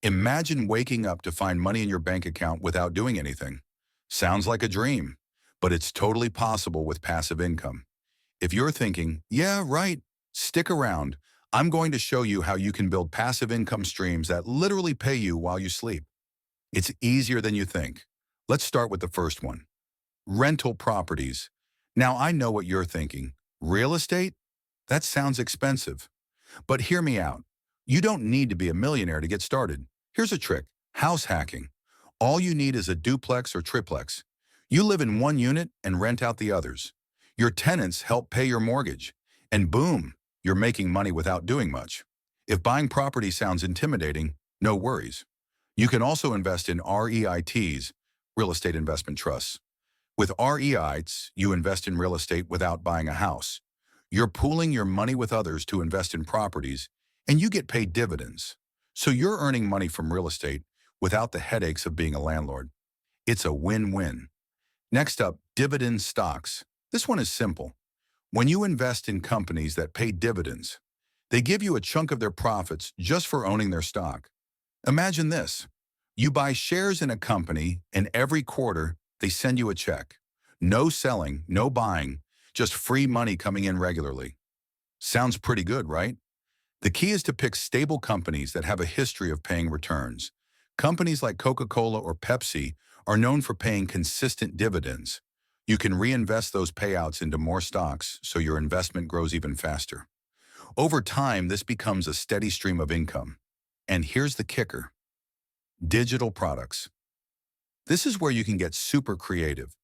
Imagine waking up to find money in your bank account without doing anything. Sounds like a dream, but it's totally possible with passive income. If you're thinking, yeah, right, stick around. I'm going to show you how you can build passive income streams that literally pay you while you sleep. It's easier than you think. Let's start with the first one. Rental properties. Now I know what you're thinking. Real estate? That sounds expensive. But hear me out. You don't need to be a millionaire to get started. Here's a trick. House hacking. All you need is a duplex or triplex. You live in one unit and rent out the others. Your tenants help pay your mortgage. And boom, you're making money without doing much. If buying property sounds intimidating, no worries. You can also invest in REITs, real estate investment trusts. With REITs, you invest in real estate without buying a house. You're pooling your money with others to invest in properties, and you get paid dividends. So you're earning money from real estate without the headaches of being a landlord. It's a win-win. Next up, dividend stocks. This one is simple. When you invest in companies that pay dividends, they give you a chunk of their profits just for owning their stock. Imagine this. You buy shares in a company, and every quarter, they send you a check. No selling, no buying, just free money coming in regularly. Sounds pretty good, right? The key is to pick stable companies that have a history of paying returns. Companies like Coca-Cola or Pepsi are known for paying consistent dividends. You can reinvest those payouts into more stocks so your investment grows even faster. Over time, this becomes a steady stream of income. And here's the kicker. Digital products. This is where you can get super creative.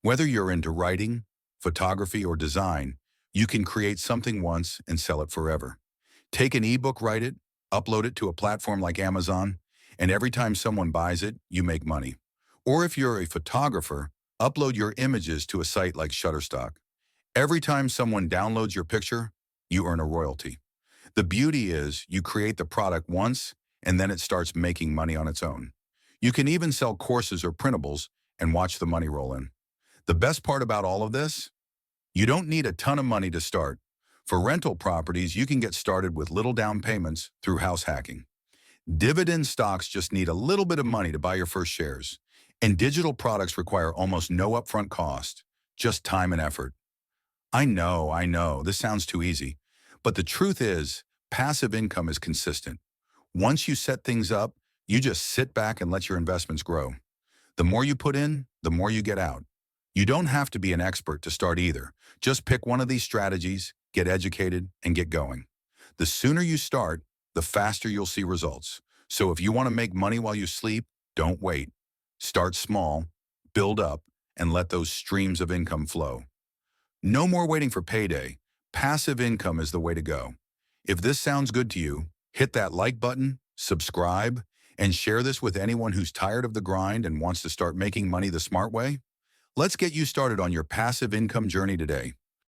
Whether you're into writing, photography, or design, you can create something once and sell it forever. Take an ebook, write it, upload it to a platform like Amazon, and every time someone buys it, you make money. Or if you're a photographer, upload your images to a site like Shutterstock. Every time someone downloads your picture, you earn a royalty. The beauty is you create the product once, and then it starts making money on its own. You can even sell courses or printables and watch the money roll in. The best part about all of this? You don't need a ton of money to start. For rental properties, you can get started with little down payments through house hacking. Dividend stocks just need a little bit of money to buy your first shares. And digital products require almost no upfront cost, just time and effort. I know, this sounds too easy. But the truth is, passive income is consistent. Once you set things up, you just sit back and let your investments grow. The more you put in, the more you get out. You don't have to be an expert to start either. Just pick one of these strategies, get educated, and get going. The sooner you start, the faster you'll see results. So if you want to make money while you sleep, don't wait. Start small, build up, and let those streams of income flow. No more waiting for payday. Passive income is the way to go. If this sounds good to you, hit that like button, subscribe, and share this with anyone who's tired of the grind and wants to start making money the smart way. Let's get you started on your passive income journey today.